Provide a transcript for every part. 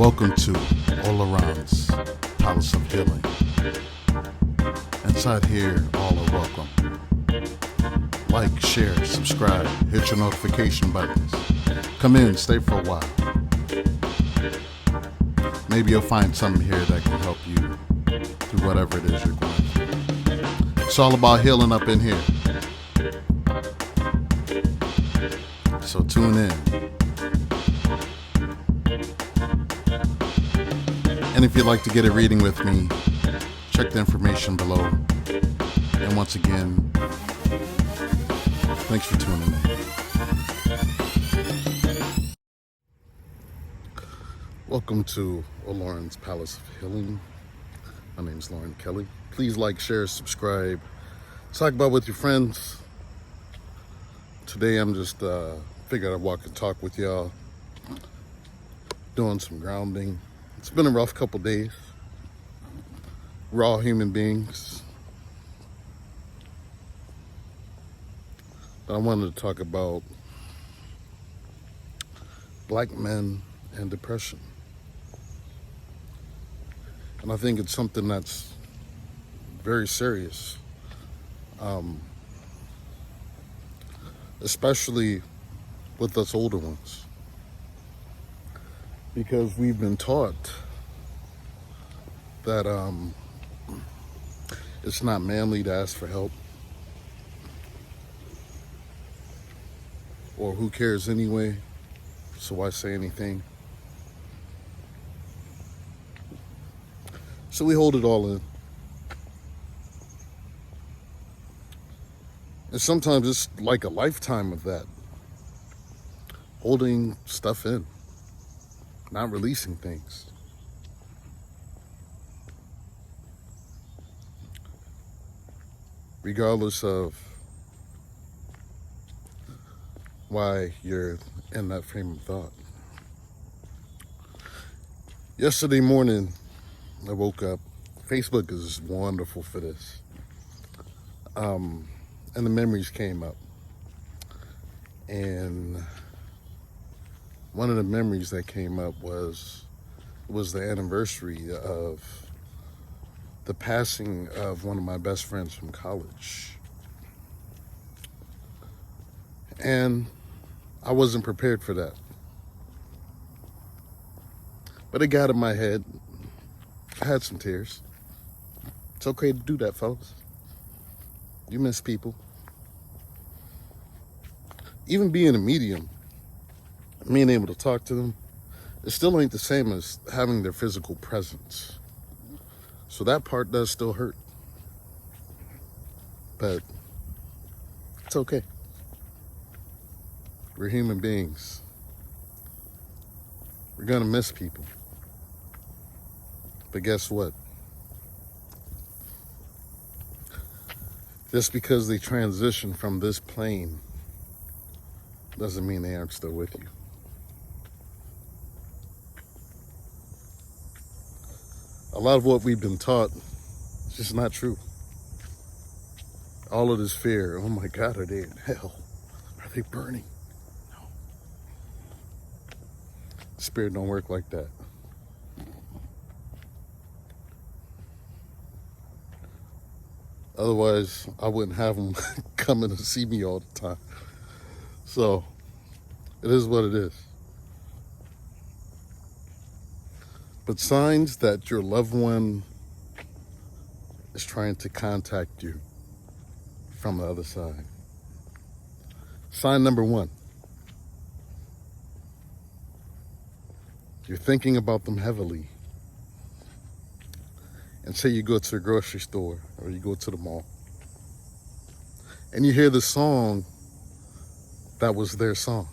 Welcome to all around's Palace of Healing. Inside here, all are welcome. Like, share, subscribe, hit your notification buttons. Come in, stay for a while. Maybe you'll find something here that can help you through whatever it is you're going through. It's all about healing up in here. So tune in. And if you'd like to get a reading with me, check the information below. And once again, thanks for tuning in. Welcome to Lauren's Palace of Healing. My name is Lauren Kelly. Please like, share, subscribe. Talk about with your friends. Today I'm just figured I'd walk and talk with y'all. Doing some grounding. It's been a rough couple days. We're all human beings. But I wanted to talk about black men and depression. And I think it's something that's very serious. Especially with us older ones. Because we've been taught that it's not manly to ask for help. Or who cares anyway, so why say anything? So we hold it all in. And sometimes it's like a lifetime of that. Holding stuff in. Not releasing things. Regardless of why you're in that frame of thought. Yesterday morning, I woke up. Facebook is wonderful for this. And the memories came up. And one of the memories that came up was the anniversary of the passing of one of my best friends from college. And I wasn't prepared for that. But it got in my head. I had some tears. It's okay to do that, fellas. You miss people. Even being a medium, being able to talk to them, it still ain't the same as having their physical presence. So that part does still hurt. But it's okay. We're human beings. We're gonna miss people. But guess what? Just because they transition from this plane doesn't mean they aren't still with you. A lot of what we've been taught is just not true. All of this fear, oh my God, are they in hell? Are they burning? No. Spirit don't work like that. Otherwise, I wouldn't have them coming to see me all the time. So, it is what it is. But signs that your loved one is trying to contact you from the other side. Sign number 1. You're thinking about them heavily. And say you go to the grocery store or you go to the mall. And you hear the song that was their song.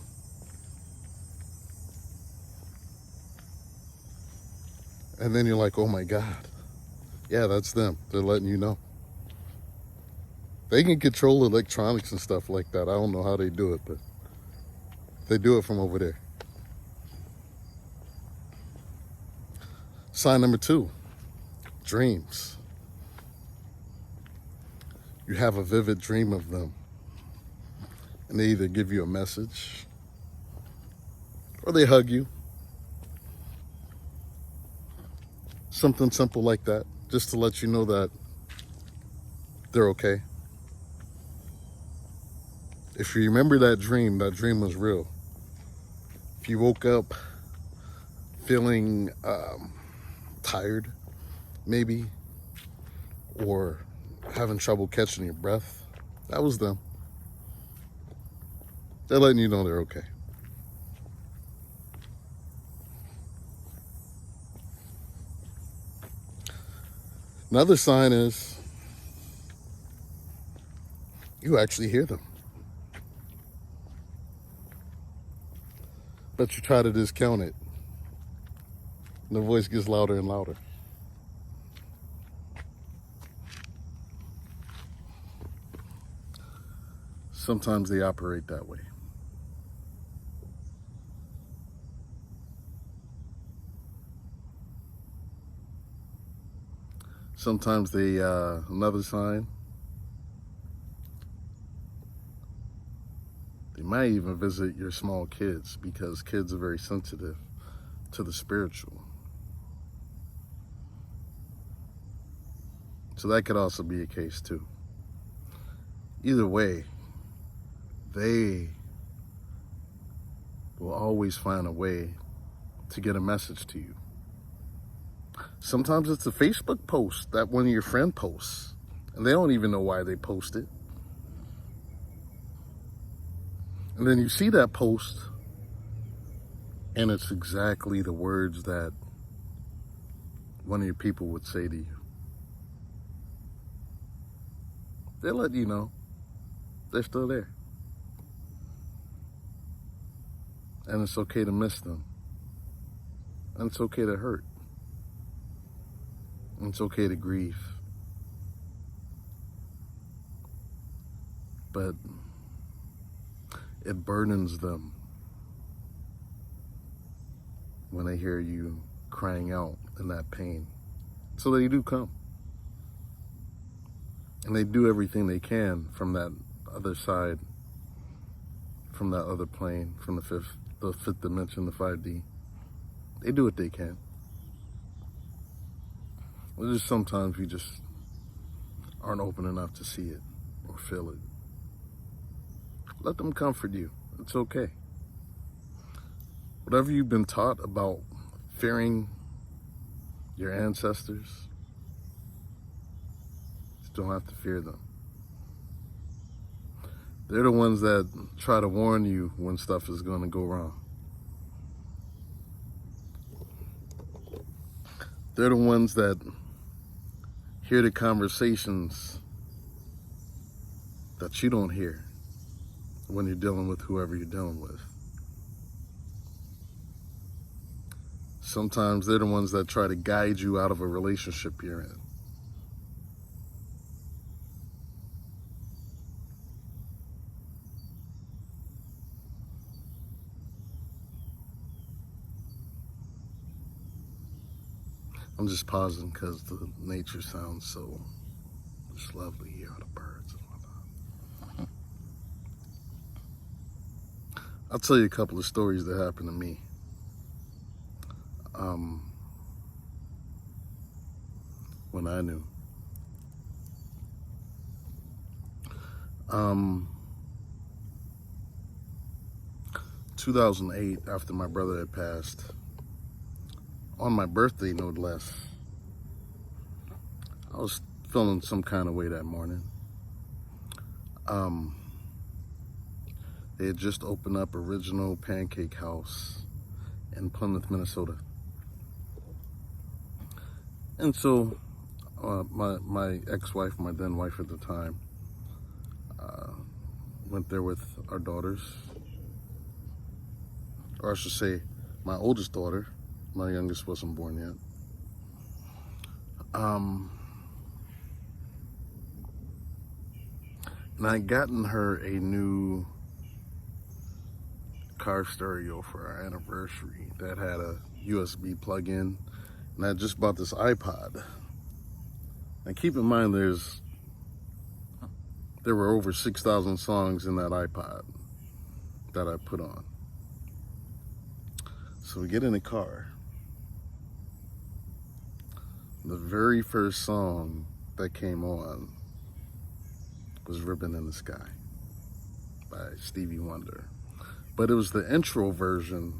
And then you're like, oh my God. Yeah, that's them. They're letting you know. They can control electronics and stuff like that. I don't know how they do it, but they do it from over there. Sign number 2, dreams. You have a vivid dream of them. And they either give you a message or they hug you. Something simple like that, just to let you know that they're okay. If you remember that dream was real. If you woke up feeling tired, maybe, or having trouble catching your breath, that was them. They're letting you know they're okay. Another sign is you actually hear them. But you try to discount it. And the voice gets louder and louder. Sometimes they operate that way. Sometimes they, another sign, they might even visit your small kids, because kids are very sensitive to the spiritual. So that could also be a case too. Either way, they will always find a way to get a message to you. Sometimes it's a Facebook post that one of your friends posts, and they don't even know why they post it. And then you see that post, and it's exactly the words that one of your people would say to you. They let you know they're still there. And it's okay to miss them. And it's okay to hurt. And it's okay to grieve. But it burdens them when they hear you crying out in that pain. So they do come. And they do everything they can from that other side, from that other plane, from the fifth dimension, the 5D. They do what they can. Well, just sometimes we just aren't open enough to see it or feel it. Let them comfort you. It's okay. Whatever you've been taught about fearing your ancestors, you don't have to fear them. They're the ones that try to warn you when stuff is going to go wrong. They're the ones that hear the conversations that you don't hear when you're dealing with whoever you're dealing with. Sometimes they're the ones that try to guide you out of a relationship you're in. I'm just pausing because the nature sounds so just lovely here, the birds and whatnot. I'll tell you a couple of stories that happened to me. When I knew. 2008, after my brother had passed, on my birthday, no less, I was feeling some kind of way that morning. They had just opened up Original Pancake House in Plymouth, Minnesota. And so my ex-wife, my then wife at the time, went there with our daughters. Or I should say, my oldest daughter. My youngest wasn't born yet. And I'd gotten her a new car stereo for our anniversary that had a USB plug-in. And I just bought this iPod. And keep in mind, there were over 6,000 songs in that iPod that I put on. So we get in the car. The very first song that came on was Ribbon in the Sky by Stevie Wonder. But it was the intro version,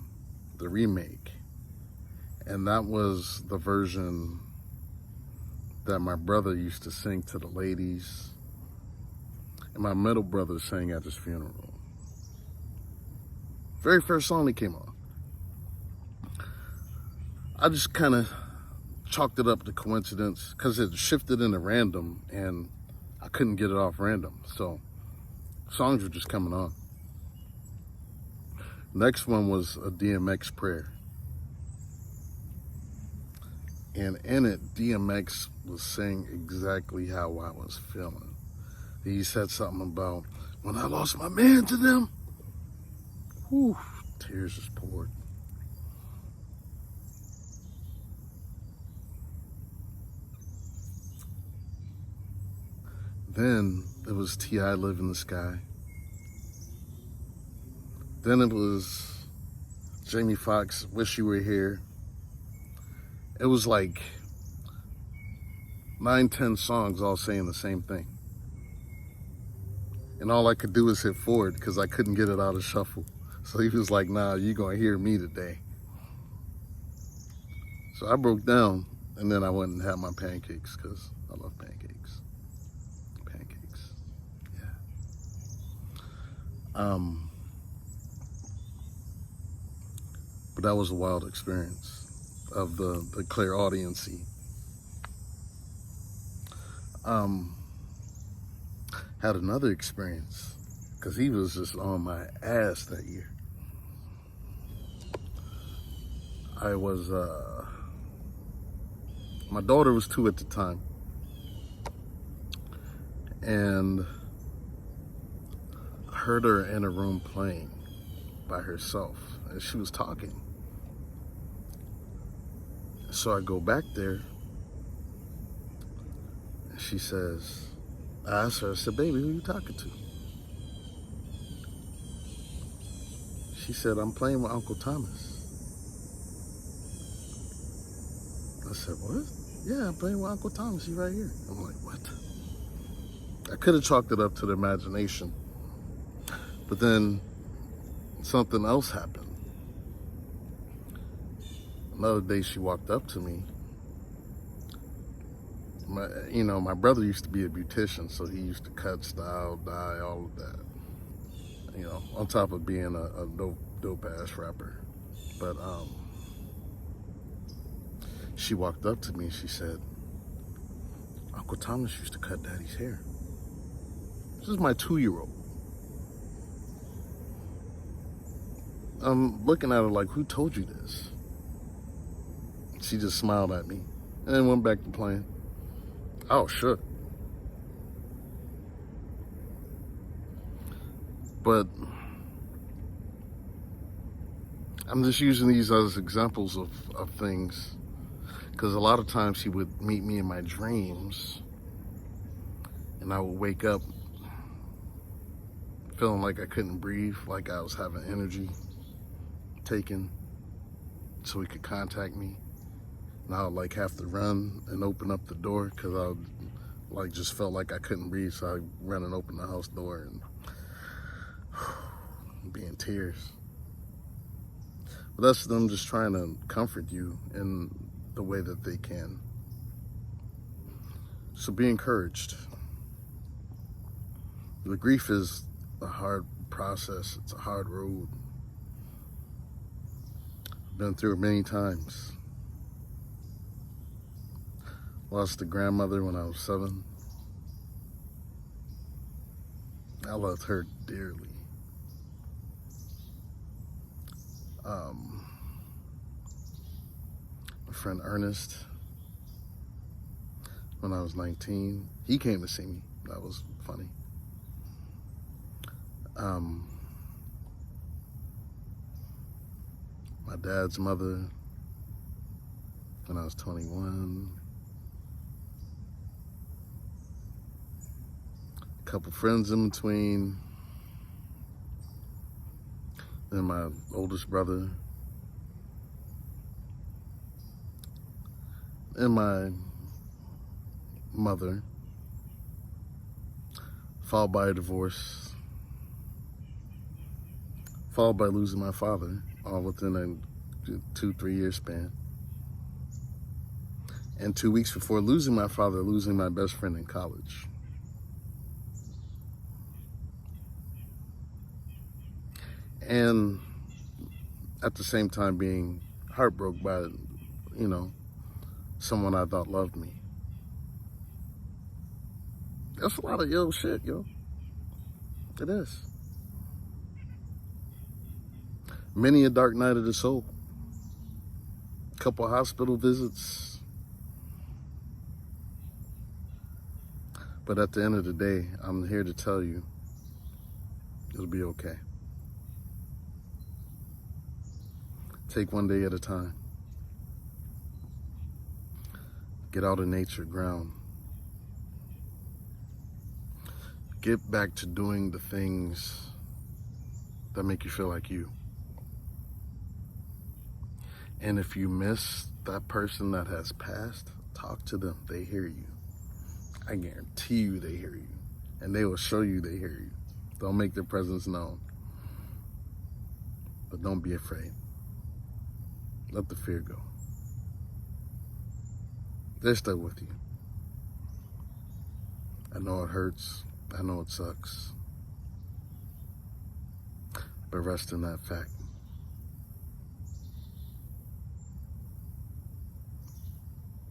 the remake. And that was the version that my brother used to sing to the ladies. And my middle brother sang at his funeral. Very first song that came on. I just kind of chalked it up to coincidence because it shifted into random and I couldn't get it off random. So songs were just coming on. Next one was a DMX prayer. And in it, DMX was saying exactly how I was feeling. He said something about, when I lost my man to them, whew, tears just poured. Then it was T.I. Live in the Sky. Then it was Jamie Foxx, Wish You Were Here. It was like 9-10 songs all saying the same thing. And all I could do was hit forward because I couldn't get it out of shuffle. So he was like, nah, you're going to hear me today. So I broke down and then I went and had my pancakes because I love pancakes. Pancakes, yeah. But that was a wild experience of the clairaudiency. Had another experience because he was just on my ass that year. I was, my daughter was 2 at the time. And I heard her in a room playing by herself and she was talking. So I go back there and she says, I asked her, I said, baby, who are you talking to? She said, I'm playing with Uncle Thomas. I said, what? Yeah, I'm playing with Uncle Thomas, he's right here. I'm like, what? I could have chalked it up to the imagination. But then something else happened. Another day she walked up to me. My brother used to be a beautician, so he used to cut, style, dye, all of that. On top of being a dope ass rapper. But she walked up to me and she said, Uncle Thomas used to cut Daddy's hair. This is my 2-year-old. I'm looking at her like, who told you this? She just smiled at me and then went back to playing. I was shook. But I'm just using these as examples of things because a lot of times he would meet me in my dreams and I would wake up feeling like I couldn't breathe, like I was having energy taken so he could contact me. And I would have to run and open up the door because I would just felt like I couldn't breathe, so I run and open the house door and be in tears. But that's them just trying to comfort you in the way that they can. So be encouraged. The grief is a hard process. It's a hard road. I've been through it many times. Lost a grandmother when I was 7. I loved her dearly. My friend Ernest, when I was 19, he came to see me. That was funny. My dad's mother, when I was 21. A couple friends in between. Then my oldest brother. And my mother, followed by a divorce, followed by losing my father, all within a 2-3 year span. And 2 weeks before losing my father, losing my best friend in college. And at the same time being heartbroken by, someone I thought loved me. That's a lot of ill shit, yo. It is. Many a dark night of the soul. Couple hospital visits. But at the end of the day, I'm here to tell you, it'll be okay. Take one day at a time. Get out in nature, ground. Get back to doing the things that make you feel like you. And if you miss that person that has passed, talk to them. They hear you. I guarantee you they hear you. And they will show you they hear you. They'll make their presence known. But don't be afraid. Let the fear go. They're still with you. I know it hurts. I know it sucks. But rest in that fact.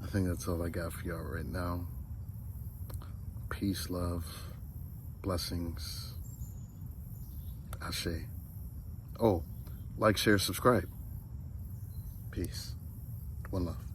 I think that's all I got for y'all right now. Peace, love, blessings. Ashe. Oh, like, share, subscribe. Peace. One love.